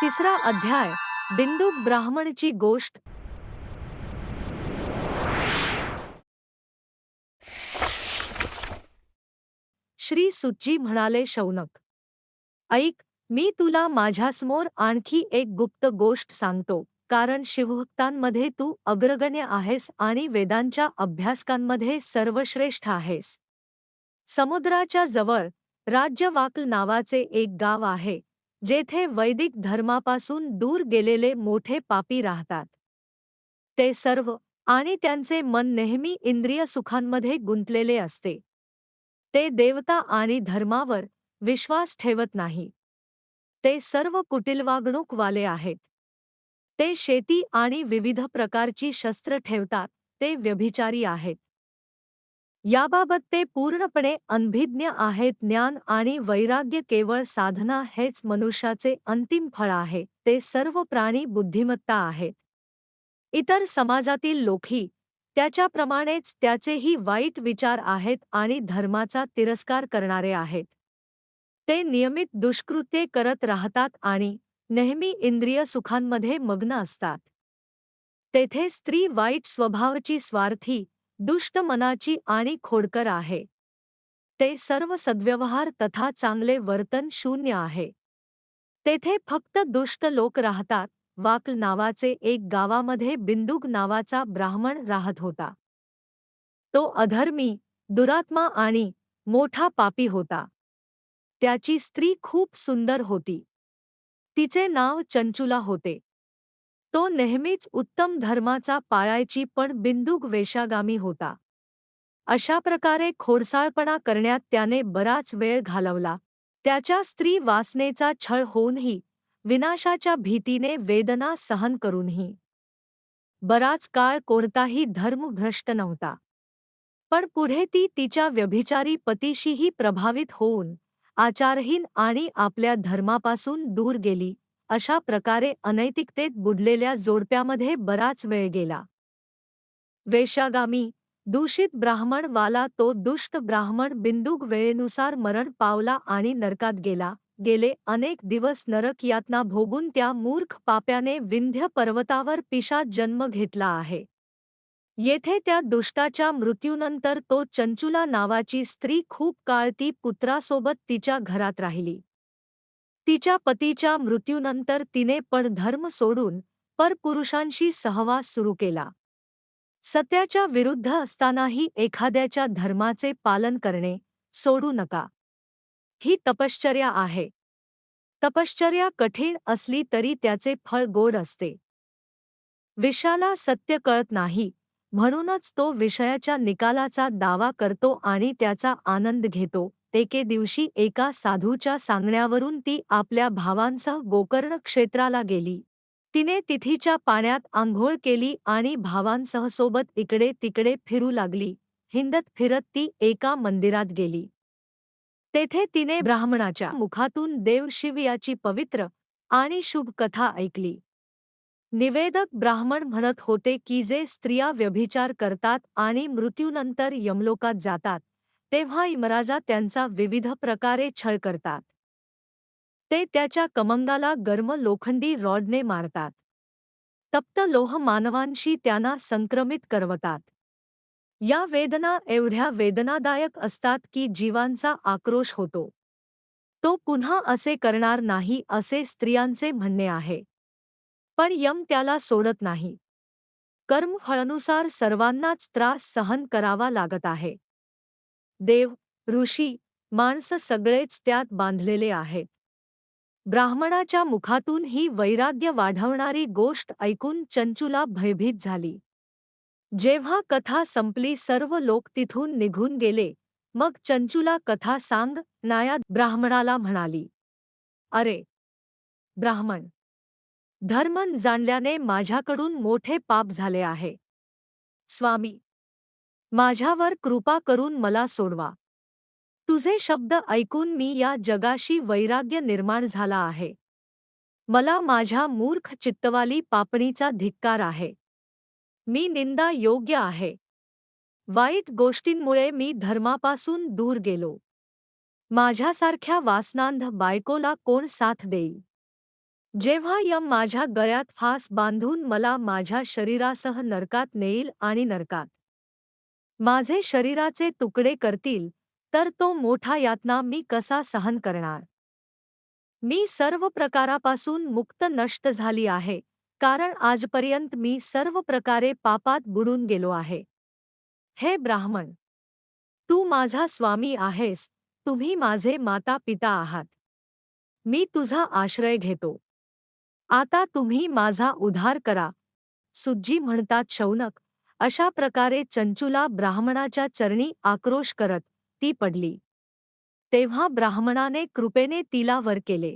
तिसरा अध्याय. बिंदुक ब्राह्मणची गोष्ट. श्री सुतजी म्हणाले, शौनक, ऐक, मी तुला माझ्यासमोर आणखी एक गुप्त गोष्ट सांगतो, कारण शिवभक्तांमध्ये तू अग्रगण्य आहेस आणि वेदांच्या अभ्यासकांमध्ये सर्वश्रेष्ठ आहेस. समुद्राच्या जवळ राज्यवाकल नावाचे एक गाव आहे, जेथे वैदिक धर्मापासून दूर गेलेले मोठे पापी राहतात. ते सर्व आणि त्यांचे मन नेहमी इंद्रिय सुखांमध्ये गुंतलेले असते. ते देवता आणि धर्मावर विश्वास ठेवत नाही. ते सर्व कुटिल वागणूकवाले आहेत. ते शेती आणि विविध प्रकारची शस्त्र ठेवतात. ते व्यभिचारी आहेत. याबाबत ते पूर्णपणे अनभिज्ञ आहेत. ज्ञान आणि वैराग्य केवळ साधना हेच मनुष्याचे अंतिम फळ आहे. ते सर्व प्राणी बुद्धिमत्ता आहेत. इतर समाजातील लोकही त्याच्याप्रमाणेच त्याचेही वाईट विचार आहेत आणि धर्माचा तिरस्कार करणारे आहेत. ते नियमित दुष्कृत्ये करत राहतात आणि नेहमी इंद्रिय सुखांमध्ये मग्न असतात. तेथे स्त्री वाईट स्वभावाची, स्वार्थी, दुष्ट मनाची आणि खोडकर आहे. ते सर्व सद्व्यवहार तथा चांगले वर्तन शून्य आहे. तेथे फक्त दुष्ट लोक राहतात. वाकल नावाचे एक गावामध्ये बिंदुक नावाचा ब्राह्मण राहत होता. तो अधर्मी, दुरात्मा आणि मोठा पापी होता. त्याची स्त्री खूप सुंदर होती. तिचे नाव चंचुला होते. तो नेहमीच उत्तम धर्माचा पाळायची, पण बिंदुक वेश्यागामी होता. अशा प्रकारे खोडसाळपणा करण्यात त्याने बराच वेळ घालवला. त्याच्या स्त्री वासनेचा छळ होऊनही, विनाशाच्या भीतीने वेदना सहन करूनही, बराच काळ कोणताही धर्म भ्रष्ट नव्हता. पण पुढे ती तिच्या व्यभिचारी पतीशीही प्रभावित होऊन आचारहीन आणि आपल्या धर्मापासून दूर गेली. अशा प्रकारे अनैतिकतेत बुडलेल्या जोडप्यामध्ये बराच वेळ गेला. वेश्यागामी, दूषित ब्राह्मण वाला तो दुष्ट ब्राह्मण बिंदुक वेळेनुसार मरण पावला आणि नरकात गेला. गेले अनेक दिवस नरक यातना भोगून त्या मूर्ख पाप्याने विंध्य पर्वतावर पिशाच जन्म घेतला आहे. येथे त्या दुष्टाच्या मृत्यूनंतर तो चंचुला नावाची स्त्री खूप काळ ती पुत्रासोबत तिच्या घरात राहिली. तिच्या पतीच्या मृत्यूनंतर तिने पण धर्म सोडून परपुरुषांशी सहवास सुरू केला. सत्याच्या विरुद्ध असतानाही एखाद्याच्या धर्माचे पालन करणे सोडू नका. ही तपश्चर्या आहे. तपश्चर्या कठीण असली तरी त्याचे फळ गोड असते. विषाला सत्य कळत नाही, म्हणूनच तो विषयाच्या निकालाचा दावा करतो आणि त्याचा आनंद घेतो. एके दिवशी एका साधूच्या सांगण्यावरून ती आपल्या भावांसह गोकर्ण क्षेत्राला गेली. तिने तिथीच्या पाण्यात आंघोळ केली आणि भावांसह सोबत इकडे तिकडे फिरू लागली. हिंडत फिरत ती एका मंदिरात गेली. तेथे तिने ब्राह्मणाच्या मुखातून देव शिव याची पवित्र आणि शुभ कथा ऐकली. निवेदक ब्राह्मण म्हणत होते की जे स्त्रिया व्यभिचार करतात आणि मृत्यूनंतर यमलोकात जातात, तेव्हा यमराजा त्यांचा विविध प्रकारे छळ करतात. ते त्याच्या कमंगाला गर्म लोखंडी रॉडने मारतात. तप्त लोह मानवांशी त्यांना संक्रमित करवतात. या वेदना एवढ्या वेदनादायक असतात की जीवांचा आक्रोश होतो. तो पुन्हा असे करणार नाही असे स्त्रियांचे म्हणणे आहे. पण यम त्याला सोडत नाही. कर्मफळानुसार सर्वांनाच त्रास सहन करावा लागत आहे. देव, ऋषी, माणसं सगळेच त्यात बांधलेले आहेत. ब्राह्मणाच्या मुखातून ही वैराग्य वाढवणारी गोष्ट ऐकून चंचुला भयभीत झाली. जेव्हा कथा संपली, सर्व लोक तिथून निघून गेले. मग चंचुला कथा सांग नाया ब्राह्मणाला म्हणाली. अरे ब्राह्मण, धर्म जाणल्याने माझ्याकडून मोठे पाप झाले आहे. स्वामी, माझ्यावर कृपा करून मला सोडवा. तुझे शब्द ऐकून मी या जगाशी वैराग्य निर्माण झाला आहे. मला माझ्या मूर्ख चित्तवाली पापणीचा धिक्कार आहे. मी निंदा योग्य आहे. वाईट गोष्टींमुळे मी धर्मापासून दूर गेलो. माझ्यासारख्या वासनांध बायकोला कोण साथ देईल. जेव्हा यम माझ्या गळ्यात फास बांधून मला माझ्या शरीरासह नरकात नेईल आणि नरकात माझे शरीराचे तुकडे करतील, तर तो मोठा यातना मी कसा सहन करणार? मी सर्व प्रकारापासून मुक्त नष्ट झाली आहे, कारण आजपर्यंत मी सर्व प्रकारे पापात बुडून गेलो आहे. हे ब्राह्मण, तू माझा स्वामी आहेस, तुम्ही माझे माता पिता आहात. मी तुझा आश्रय घेतो. आता तुम्ही माझा उद्धार करा. सुज्जी म्हणतात शौनक. अशा प्रकारे चंचुला ब्राह्मणाच्या चरणी आक्रोश करत ती पडली. तेव्हा ब्राह्मणाने कृपेने तिला वर केले.